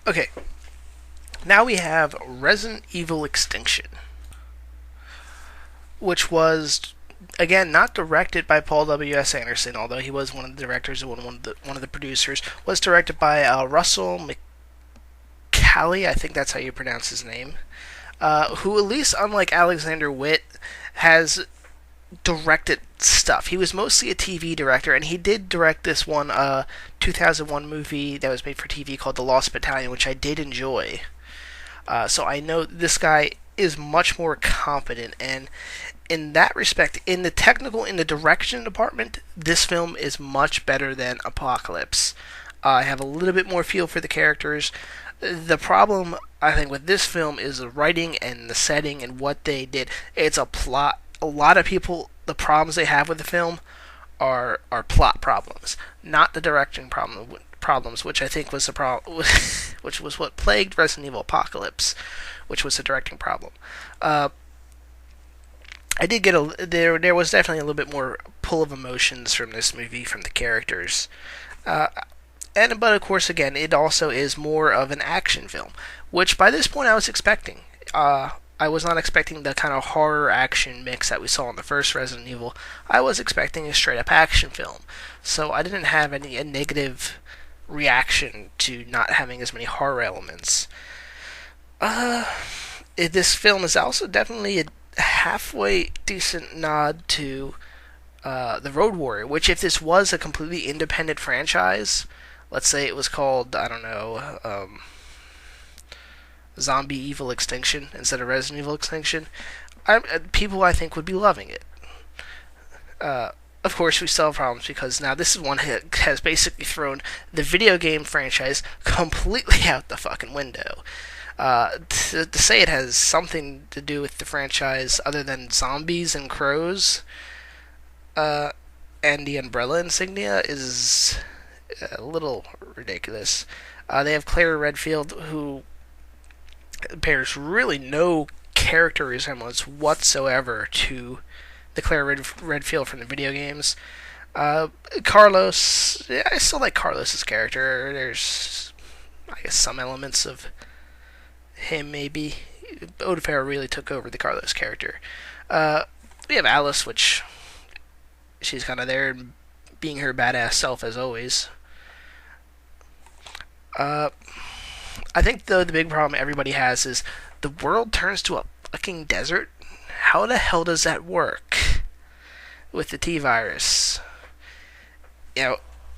Okay, now we have Resident Evil Extinction, which was again not directed by Paul W.S. Anderson, although he was one of the directors and one of the producers. Was directed by Russell McCallie, I think that's how you pronounce his name. Who, at least unlike Alexander Witt, has directed stuff. He was mostly a TV director, and he did direct this one 2001 movie that was made for TV called The Lost Battalion, which I did enjoy. So I know this guy is much more competent, and in that respect, in the direction department, this film is much better than Apocalypse. I have a little bit more feel for the characters. The problem, I think, with this film is the writing and the setting and what they did. It's a plot. A lot of people, the problems they have with the film are plot problems, not the directing problems, which I think was the problem, which was what plagued Resident Evil Apocalypse, which was the directing problem. Uh, I did get there was definitely a little bit more pull of emotions from this movie from the characters. Uh, but of course, again, it also is more of an action film, which by this point I was expecting. I was not expecting the kind of horror action mix that we saw in the first Resident Evil. I was expecting a straight up action film, so I didn't have any a negative reaction to not having as many horror elements. Uh, this film is also definitely a halfway decent nod to the Road Warrior, which if this was a completely independent franchise, let's say it was called, I don't know, Zombie Evil Extinction instead of Resident Evil Extinction, people I think would be loving it. Uh, of course, we still have problems because now this is one that has basically thrown the video game franchise completely out the fucking window. To say it has something to do with the franchise other than zombies and crows uh, and the Umbrella insignia is a little ridiculous. They have Claire Redfield, who bears really no character resemblance whatsoever to the Redfield from the video games. Uh, Carlos, yeah, I still like Carlos's character. There's, I guess, some elements of him maybe. Odafaro really took over the Carlos character. Uh, we have Alice, which she's kind of there being her badass self as always. Uh, I think though the big problem everybody has is the world turns to a fucking desert. How the hell does that work with the T virus? You know,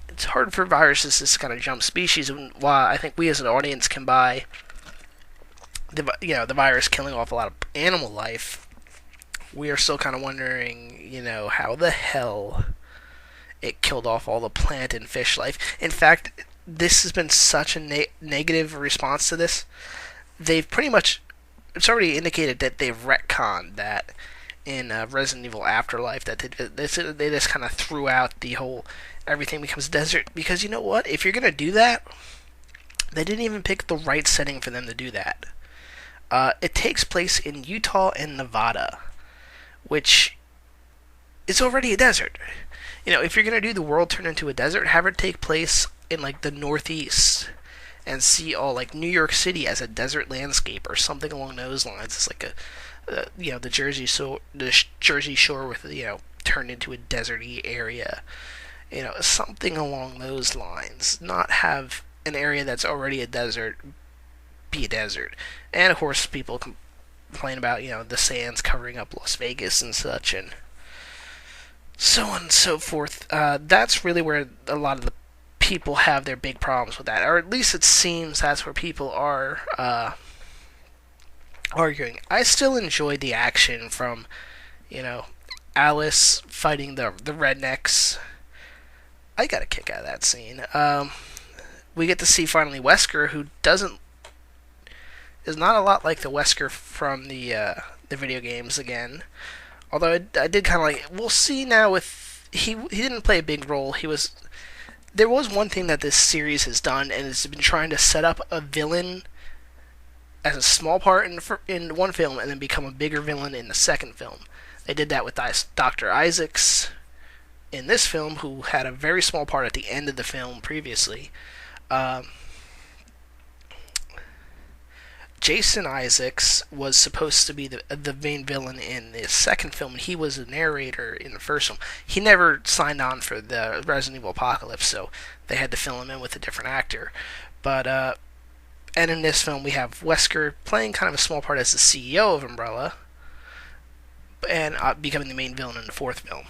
it's hard for viruses to kind of jump species. And while I think we as an audience can buy the virus killing off a lot of animal life, we are still kind of wondering, how the hell it killed off all the plant and fish life. In fact, this has been such a negative response to this. They've pretty much, it's already indicated that they've retconned that in Resident Evil Afterlife, that they just kind of threw out the whole everything becomes desert, because you know what? If you're going to do that, they didn't even pick the right setting for them to do that. It takes place in Utah and Nevada, which is already a desert. If you're going to do the world turn into a desert, have it take place in like the Northeast and see all like New York City as a desert landscape or something along those lines. It's like the Jersey Shore with turned into a deserty area. Something along those lines. Not have an area that's already a desert be a desert. And of course, people complain about the sands covering up Las Vegas and such, and so on and so forth. That's really where a lot of the people have their big problems with that, or at least it seems that's where people are arguing. I still enjoyed the action from, Alice fighting the rednecks. I got a kick out of that scene. We get to see finally Wesker, who is not a lot like the Wesker from the video games again. Although I did kind of like. We'll see now with he didn't play a big role. There was one thing that this series has done, and it's been trying to set up a villain as a small part in one film, and then become a bigger villain in the second film. They did that with Dr. Isaacs in this film, who had a very small part at the end of the film previously. Jason Isaacs was supposed to be the main villain in the second film, and he was a narrator in the first film. He never signed on for the Resident Evil Apocalypse, so they had to fill him in with a different actor. But and in this film, we have Wesker playing kind of a small part as the CEO of Umbrella, and becoming the main villain in the fourth film.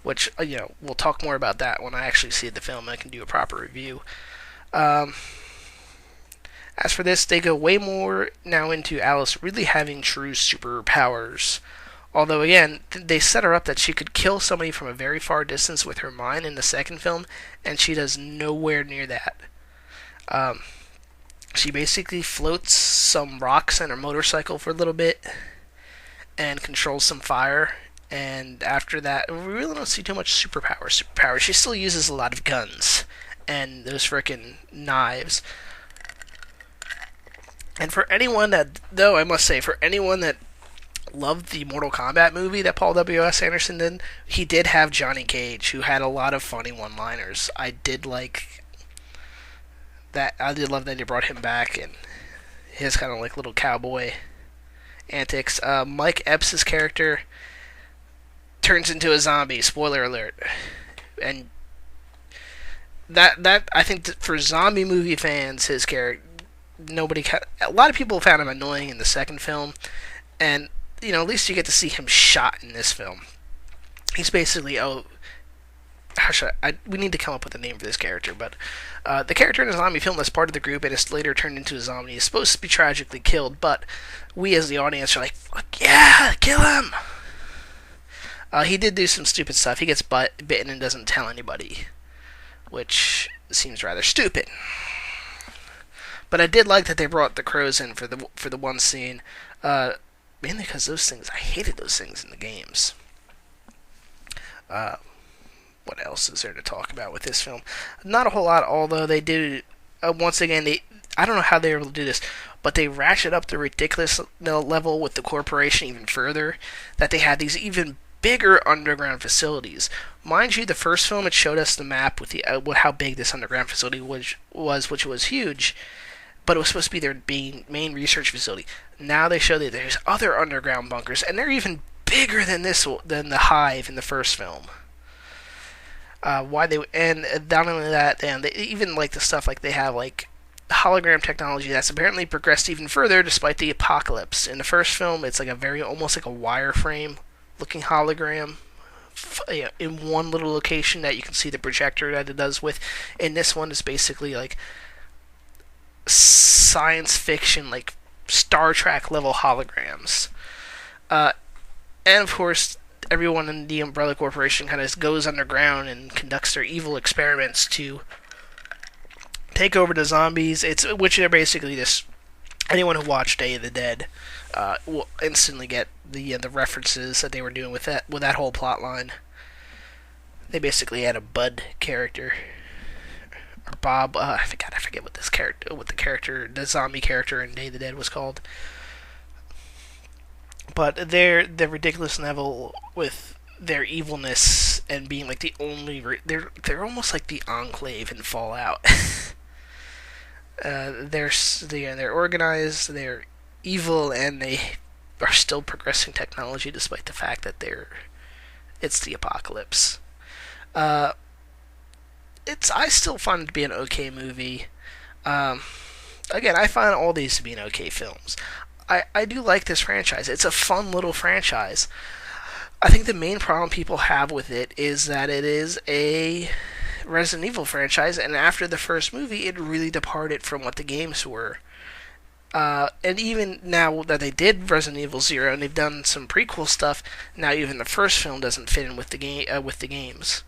Which, we'll talk more about that when I actually see the film and I can do a proper review. As for this, they go way more now into Alice really having true superpowers. Although, again, they set her up that she could kill somebody from a very far distance with her mind in the second film, and she does nowhere near that. She basically floats some rocks on her motorcycle for a little bit and controls some fire. And after that, we really don't see too much superpower. She still uses a lot of guns and those frickin' knives. And for anyone that, though, I must say, for anyone that loved the Mortal Kombat movie that Paul W.S. Anderson did, he did have Johnny Cage, who had a lot of funny one-liners. I did like that. I did love that he brought him back and his kind of like little cowboy antics. Mike Epps' character turns into a zombie. Spoiler alert. And that I think that for zombie movie fans, his character, a lot of people found him annoying in the second film, and at least you get to see him shot in this film. He's basically we need to come up with a name for this character, but the character in a zombie film that's part of the group and is later turned into a zombie is supposed to be tragically killed, but we as the audience are like, fuck yeah, kill him! He did do some stupid stuff. He gets bitten and doesn't tell anybody, which seems rather stupid. But I did like that they brought the crows in for the one scene, mainly because I hated those things in the games. What else is there to talk about with this film? Not a whole lot, although they did, once again, I don't know how they were able to do this, but they ratchet up the ridiculous level with the corporation even further, that they had these even bigger underground facilities. Mind you, the first film, it showed us the map with how big this underground facility which was huge, but it was supposed to be their main research facility. Now they show that there's other underground bunkers, and they're even bigger than the Hive in the first film. And not only that, they even like the stuff like they have like hologram technology that's apparently progressed even further despite the apocalypse. In the first film, it's like almost like a wireframe looking hologram in one little location that you can see the projector that it does with. In this one, it's basically like science fiction, like Star Trek level holograms. And of course, everyone in the Umbrella Corporation kind of goes underground and conducts their evil experiments to take over the zombies. Which are basically just anyone who watched Day of the Dead will instantly get the references that they were doing with that whole plot line. They basically had a Bud character, or Bob. I forget what the zombie character in Day of the Dead was called. But the ridiculous level with their evilness and being like the only they're almost like the Enclave in Fallout. They're organized, they're evil, and they are still progressing technology despite the fact that it's the apocalypse. I still find it to be an okay movie. Again, I find all these to be an okay films. I do like this franchise. It's a fun little franchise. I think the main problem people have with it is that it is a Resident Evil franchise, and after the first movie, it really departed from what the games were. And even now that they did Resident Evil 0 and they've done some prequel stuff, now even the first film doesn't fit in with the games.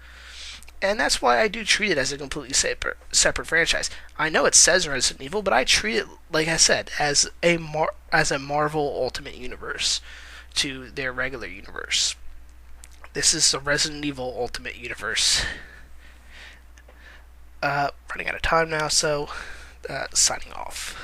And that's why I do treat it as a completely separate franchise. I know it says Resident Evil, but I treat it, like I said, as a Marvel Ultimate Universe to their regular universe. This is the Resident Evil Ultimate Universe. Running out of time now, so signing off.